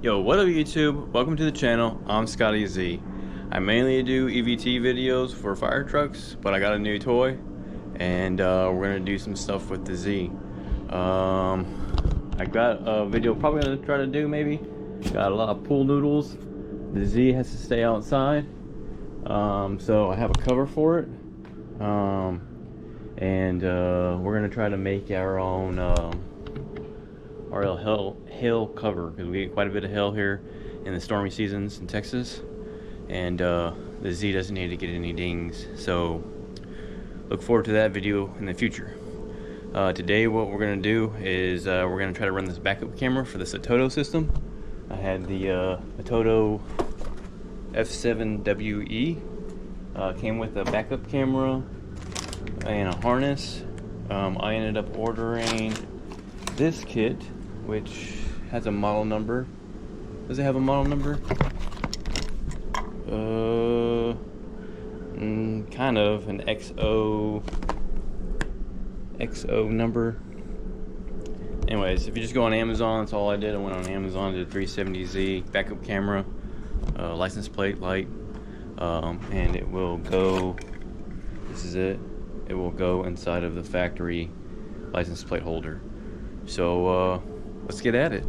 Yo, what up YouTube? Welcome to the channel. I'm Scotty Z. I mainly do EVT videos for fire trucks, but I got a new toy and we're gonna do some stuff with the Z. I got a video probably gonna try to do maybe. Got a lot of pool noodles. The Z has to stay outside. So I have a cover for it. And we're gonna try to make our own hail cover, because we get quite a bit of hail here in the stormy seasons in Texas, and the Z doesn't need to get any dings. So look forward to that video in the future. Today what we're gonna do is we're gonna try to run this backup camera for this Atoto system. I had the Atoto F7WE, came with a backup camera and a harness. I ended up ordering this kit, which has a model number. Does it have a model number? Kind of an XO number. Anyways, if you just go on Amazon, that's all I did. I went on Amazon, did a 370Z backup camera, license plate light, and it will go. This is it. It will go inside of the factory license plate holder. So let's get at it.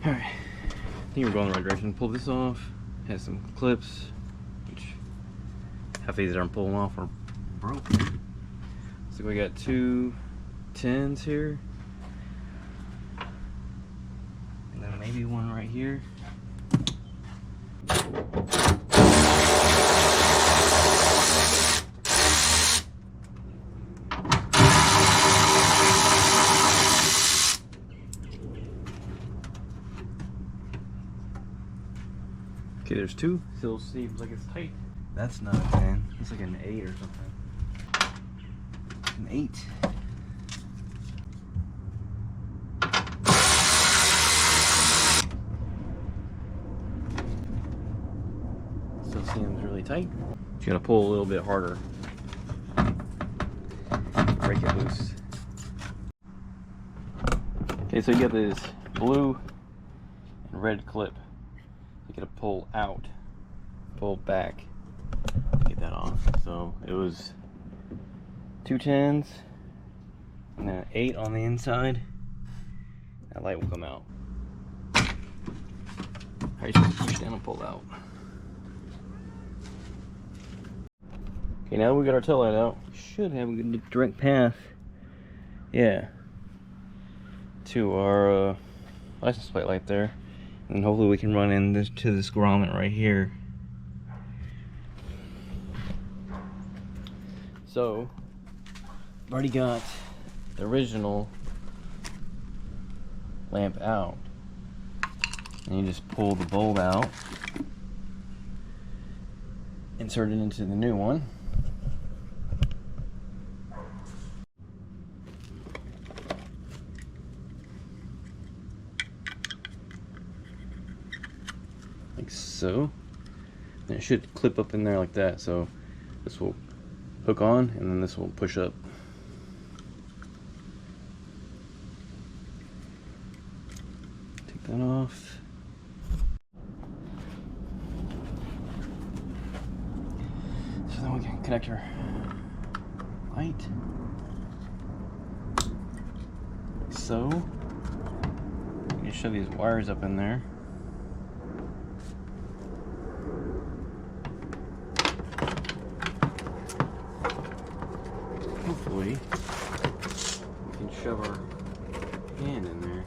Alright, I think we're going the right direction. Pull this off. Has some clips, which half these I'm pulling off are broken. So we got two 10s here, and then maybe one right here. Okay, there's two. Still seems like it's tight. That's not a 10. It's like an 8 or something. An 8. Still seems really tight. You gotta pull a little bit harder. Break it loose. Okay, so you got this blue and red clip. You gotta pull out, pull back to get that off. So it was two 10s and then an 8 on the inside. That light will come out. Alright, just push down and pull out. Okay, now that we got our tail light out, we should have a good direct path. Yeah. To our license plate light there. And hopefully we can run in this to this grommet right here. So I've already got the original lamp out, and you just pull the bulb out, insert it into the new one. Like so. And it should clip up in there like that, so this will hook on and then this will push up. Take that off. So then we can connect our light. Like so. You shove these wires up in there. Hopefully we can shove our hand in there.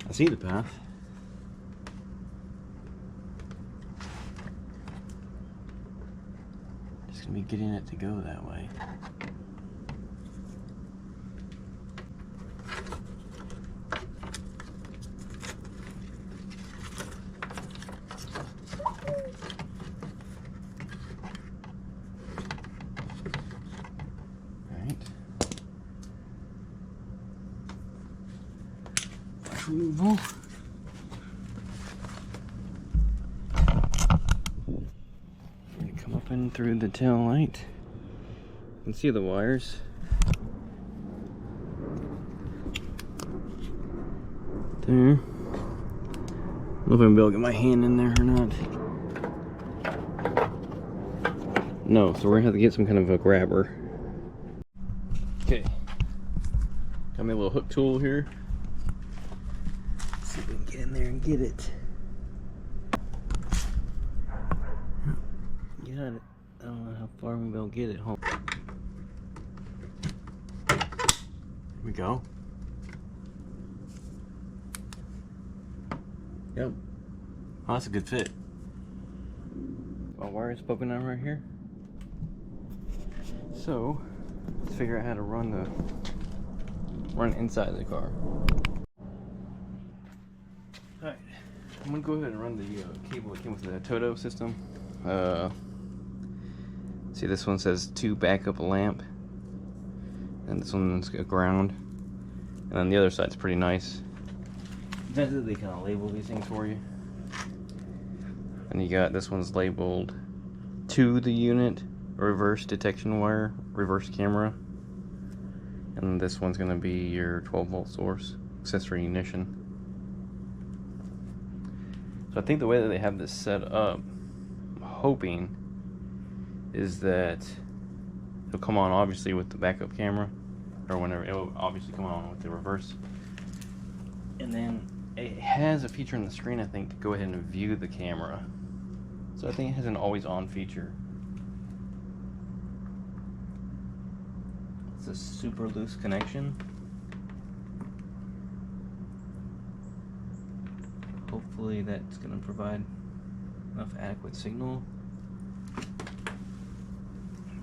I see the path. Just gonna be getting it to go that way. Removal. Come up in through the tail light. You can see the wires. There. I don't know if I'm gonna be able to get my hand in there or not. No, so we're gonna have to get some kind of a grabber. Okay. Got me a little hook tool here. See if we can get in there and get it. Got it. I don't know how far we'll be able to get it home. Here we go. Yep. Oh, that's a good fit. My wire is poking out right here. So let's figure out how to run inside the car. Alright, I'm gonna go ahead and run the cable that came with the Atoto system. See, this one says 2 backup lamp, and this one's a ground, and then the other side's pretty nice. They kind of label these things for you. And you got this one's labeled to the unit, reverse detection wire, reverse camera, and this one's gonna be your 12-volt source, accessory ignition. So I think the way that they have this set up, I'm hoping, is that it'll come on obviously with the backup camera, or whenever it'll obviously come on with the reverse. And then it has a feature on the screen, I think, to go ahead and view the camera. So I think it has an always on feature. It's a super loose connection. Hopefully that's going to provide enough adequate signal.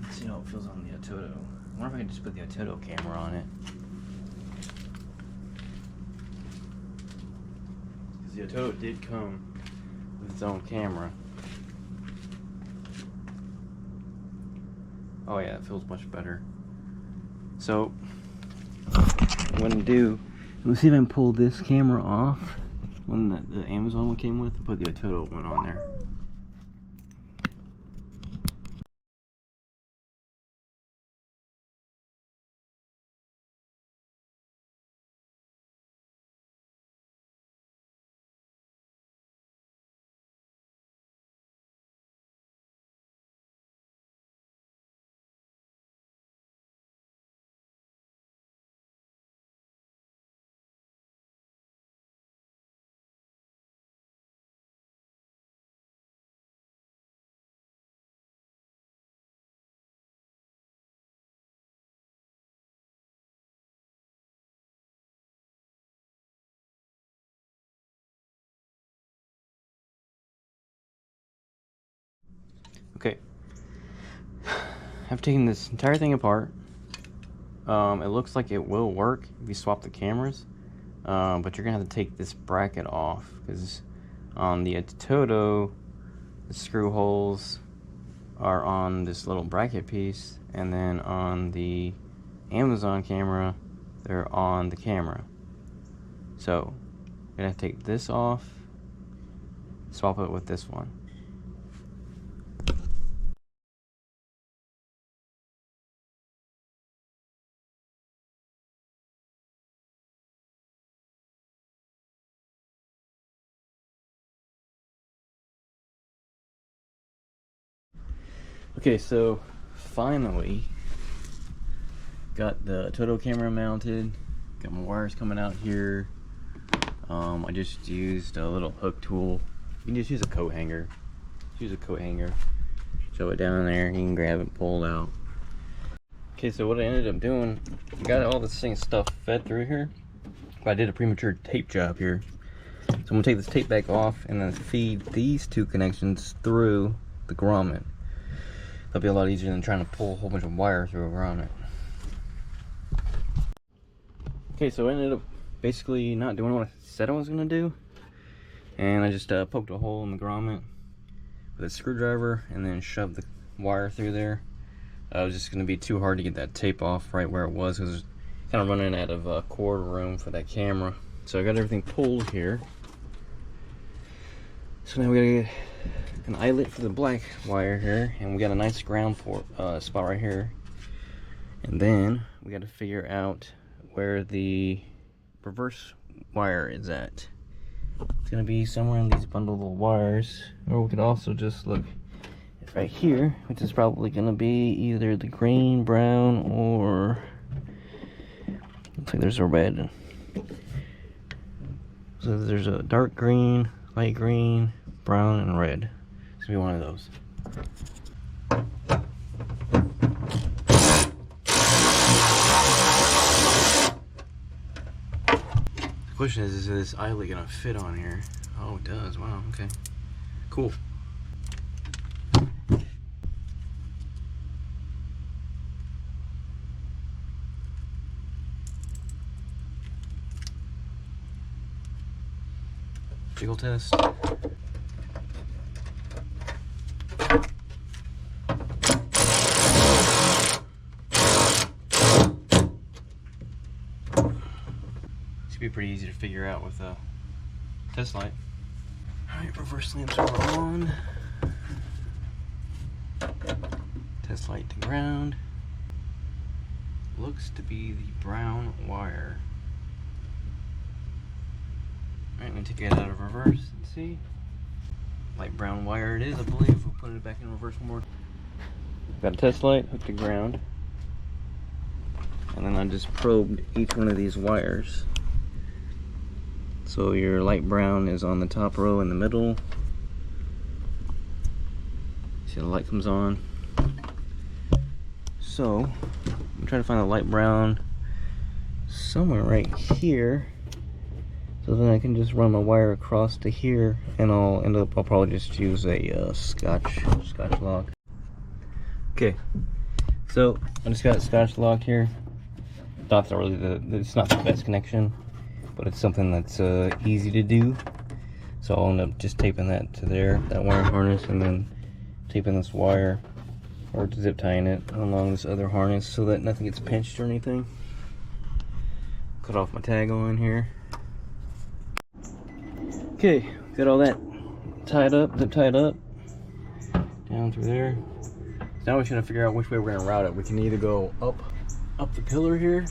Let's see how it feels on the Atoto. I wonder if I can just put the Atoto camera on it. Because the Atoto did come with its own camera. Oh yeah, it feels much better. So, what I'm going to do, let's see if I can pull this camera off. One that the Amazon one came with, and put the Atoto one on there. Okay, I've taken this entire thing apart. It looks like it will work if you swap the cameras, but you're gonna have to take this bracket off, because on the Atoto, the screw holes are on this little bracket piece, and then on the Amazon camera, they're on the camera. So you're gonna have to take this off, swap it with this one. Okay, so finally got the Atoto camera mounted, got my wires coming out here. I just used a little hook tool. You can just use a coat hanger. Use a coat hanger, shove it down there, you can grab it, pull it out. Okay, so what I ended up doing, I got all this stuff fed through here, but I did a premature tape job here. So I'm gonna take this tape back off and then feed these two connections through the grommet. That'll be a lot easier than trying to pull a whole bunch of wire through around it. Okay, so I ended up basically not doing what I said I was gonna do, and I just poked a hole in the grommet with a screwdriver and then shoved the wire through there. It was just gonna be too hard to get that tape off right where it was, because it's kind of running out of cord room for that camera. So I got everything pulled here. So now we gotta get an eyelet for the black wire here, and we got a nice ground for spot right here. And then we got to figure out where the reverse wire is at. It's gonna be somewhere in these bundle of wires, or we could also just look right here, which is probably gonna be either the green, brown, or looks like there's a red. So there's a dark green, light green, brown, and red. It's gonna be one of those. The question is this eyelet gonna fit on here? Oh, it does. Wow, okay. Cool. Jiggle test. Should be pretty easy to figure out with a test light. Alright, reverse lamps are on. Test light to ground. Looks to be the brown wire. Alright, let me take it out of reverse and see. Light brown wire it is, I believe. We'll put it back in reverse one more. Got a test light hooked to ground. And then I just probed each one of these wires. So your light brown is on the top row in the middle. See the light comes on. So I'm trying to find the light brown somewhere right here. So then I can just run my wire across to here, and I'll probably just use a scotch lock. Okay, so I just got it scotch locked here. That's not really it's not the best connection, but it's something that's easy to do. So I'll end up just taping that to there, that wire harness, and then taping this wire, or zip tying it along this other harness so that nothing gets pinched or anything. Cut off my tag on here. Okay, got all that tied up, zip tied up, down through there. So now we're trying to figure out which way we're gonna route it. We can either go up the pillar here,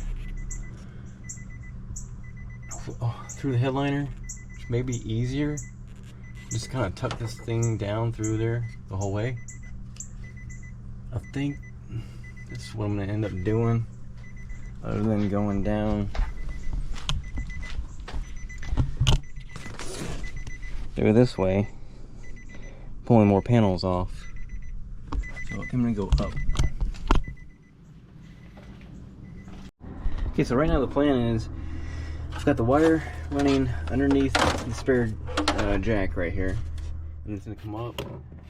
through the headliner, which may be easier. Just kind of tuck this thing down through there the whole way. I think this is what I'm gonna end up doing, other than going down through this way, pulling more panels off. So I think I'm gonna go up. Okay, so right now the plan is I've got the wire running underneath the spare jack right here, and it's gonna come up,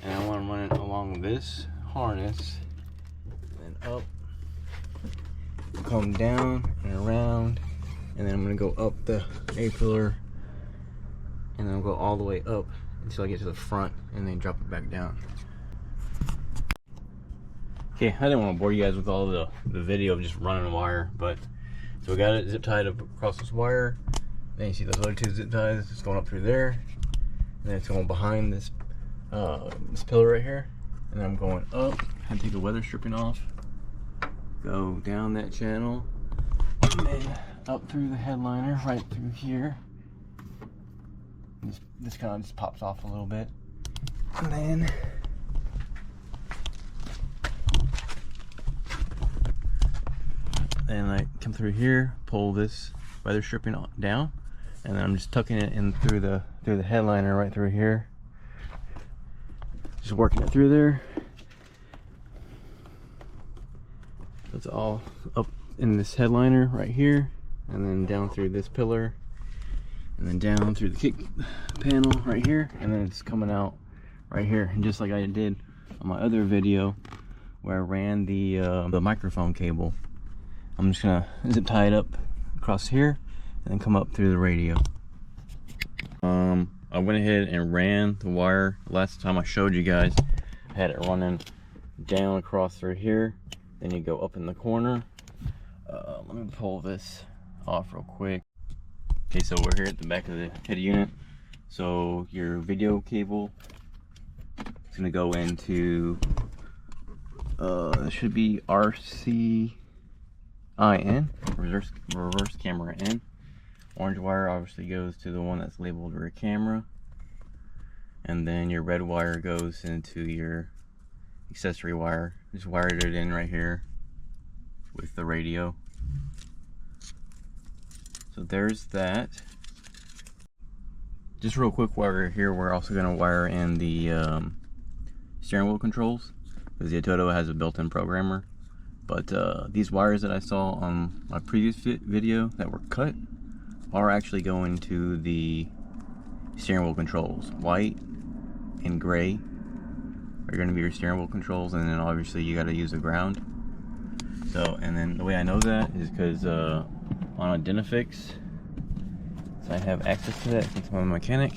and I want to run it along this harness, and up, come down and around, and then I'm gonna go up the A-pillar, and then I'll go all the way up until I get to the front, and then drop it back down. Okay, I didn't want to bore you guys with all the video of just running a wire, but so we got it zip tied up across this wire. Then you see those other two zip ties. It's going up through there, and then it's going behind this this pillar right here. And then I'm going up. I take the weather stripping off. Go down that channel, and then up through the headliner, right through here. This kind of just pops off a little bit, and then I come through here, pull this weather stripping down, and then I'm just tucking it in through the headliner right through here. Just working it through there. It's all up in this headliner right here, and then down through this pillar, and then down through the kick panel right here, and then it's coming out right here. And just like I did on my other video, where I ran the microphone cable. I'm just gonna zip tie it up across here and then come up through the radio. I went ahead and ran the wire. Last time I showed you guys, I had it running down across through here. Then you go up in the corner. Let me pull this off real quick. Okay, so we're here at the back of the head unit. So your video cable is gonna go into, it should be RCIN, reverse camera in. Orange wire obviously goes to the one that's labeled rear camera, and then your red wire goes into your accessory wire. Just wired it in right here with the radio. So there's that. Just real quick while we're here, we're also going to wire in the steering wheel controls, because the Atoto has a built-in programmer. But these wires that I saw on my previous video that were cut are actually going to the steering wheel controls. White and gray are going to be your steering wheel controls, and then obviously you got to use the ground. So, and then the way I know that is because on Identifix, so I have access to that since I'm a mechanic.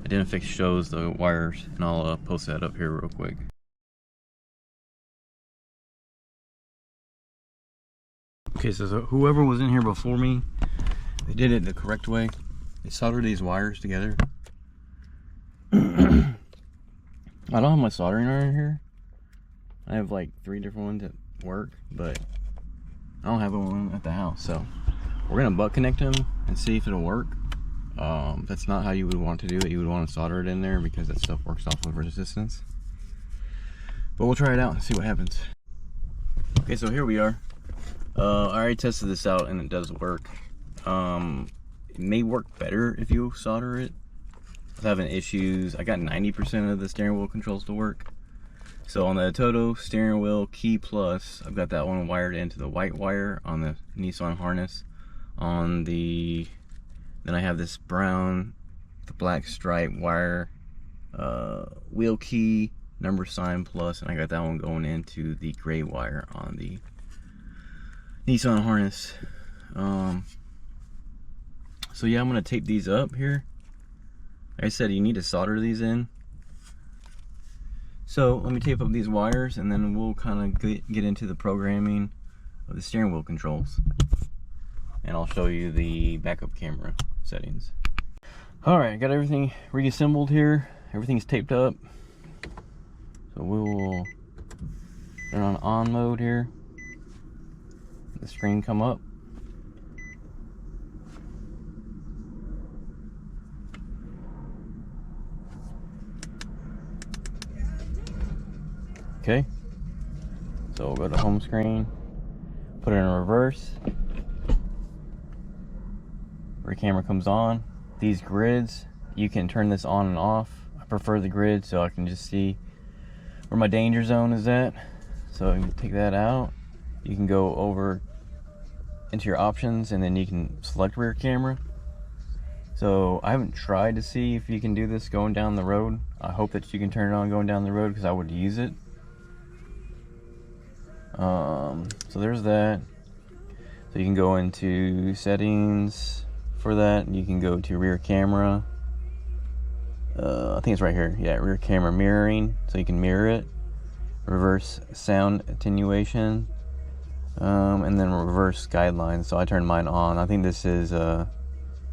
Identifix shows the wires, and I'll post that up here real quick. Okay, so whoever was in here before me, they did it the correct way. They soldered these wires together. I don't have my soldering iron here. I have like 3 different ones that work, but I don't have one at the house. So we're gonna butt connect them and see if it'll work. That's not how you would want to do it. You would want to solder it in there because that stuff works off of resistance. But we'll try it out and see what happens. Okay, so here we are. I already tested this out and it does work. It may work better if you solder it. I was having issues. I got 90% of the steering wheel controls to work. So on the Atoto steering wheel key plus, I've got that one wired into the white wire on the Nissan harness. Then I have this brown, the black stripe wire, wheel key, number sign plus, and I got that one going into the gray wire on the Nissan harness. So yeah, I'm gonna tape these up here. Like I said, you need to solder these in. So let me tape up these wires, and then we'll kind of get into the programming of the steering wheel controls. And I'll show you the backup camera settings. Alright, got everything reassembled here. Everything's taped up. So we will turn on mode here. The screen come up. Okay, so we'll go to home screen, put it in reverse. Rear camera comes on. These grids, you can turn this on and off. I prefer the grid so I can just see where my danger zone is at. So you can take that out. You can go over into your options and then you can select rear camera. So I haven't tried to see if you can do this going down the road. I hope that you can turn it on going down the road because I would use it. So there's that. So you can go into settings for that. You can go to rear camera. I think it's right here. Yeah, rear camera mirroring. So you can mirror it. Reverse sound attenuation. And then reverse guidelines. So I turned mine on. I think this is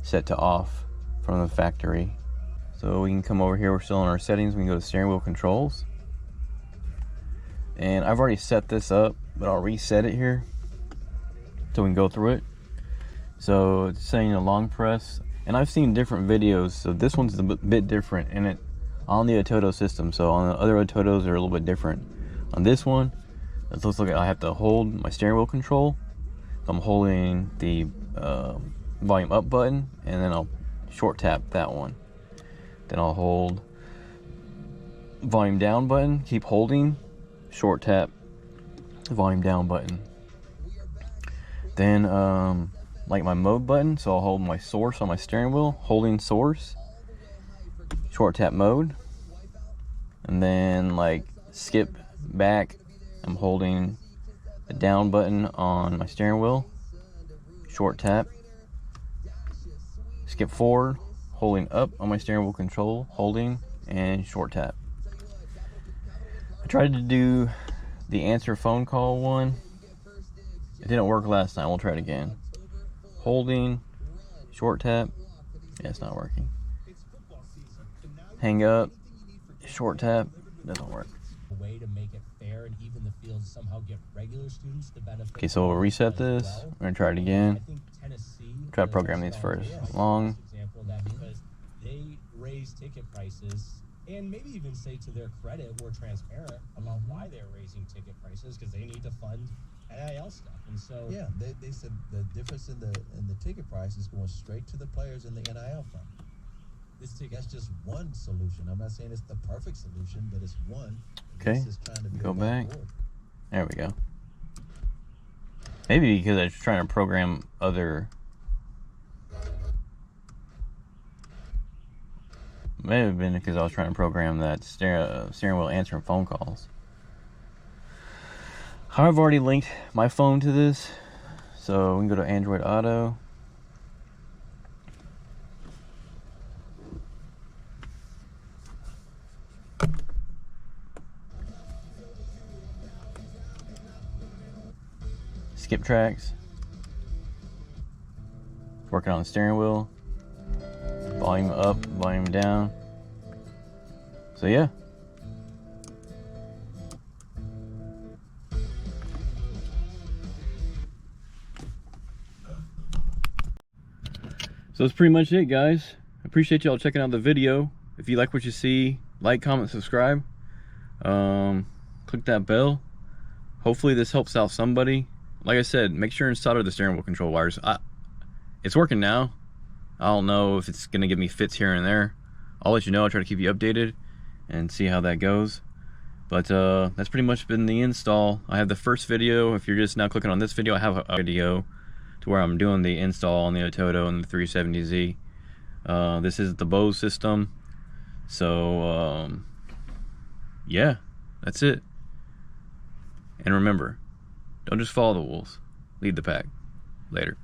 set to off from the factory. So we can come over here. We're still in our settings. We can go to steering wheel controls. And I've already set this up, but I'll reset it here so we can go through it. So it's saying a long press, and I've seen different videos, so this one's a bit different in it on the Atoto system. So on the other Atotos are a little bit different. On this one, let's look at, I have to hold my steering wheel control. So I'm holding the volume up button, and then I'll short tap that one. Then I'll hold volume down button, keep holding, short tap the volume down button. Then like my mode button, so I'll hold my source on my steering wheel, holding source, short tap mode, and then like skip back I'm holding the down button on my steering wheel, short tap, skip forward, holding up on my steering wheel control, holding, and short tap. I tried to do the answer phone call one. It didn't work last time. We'll try it again. Holding, short tap. Yeah, it's not working. Hang up, short tap. Doesn't work. Way to make it fair and even the field somehow get regular students the benefit. Okay, so we'll reset this. We're gonna try it again. I think Tennessee Try to program these first. Long. Example of that because they raise ticket prices and maybe even say to their credit we're transparent about why they're raising ticket prices because they need to fund NIL stuff. And so yeah, they said the difference in the ticket price is going straight to the players in the NIL fund. That's just one solution. I'm not saying it's the perfect solution, but it's one. Okay, go back. There we go. Maybe because I was trying to program other... May have been because I was trying to program that steering wheel answering phone calls. I've already linked my phone to this, so we can go to Android Auto. Skip tracks. Working on the steering wheel. Volume up, volume down. So yeah. So that's pretty much it, guys. I appreciate y'all checking out the video. If you like what you see, like, comment, subscribe. Click that bell. Hopefully this helps out somebody. Like I said, make sure and solder the steering wheel control wires. It's working now. I don't know if it's gonna give me fits here and there. I'll let you know. I'll try to keep you updated and see how that goes. But that's pretty much been the install. I have the first video. If you're just now clicking on this video, I have a video to where I'm doing the install on the Atoto and the 370Z. This is the Bose system. So yeah, that's it. And remember, don't just follow the wolves, lead the pack. Later.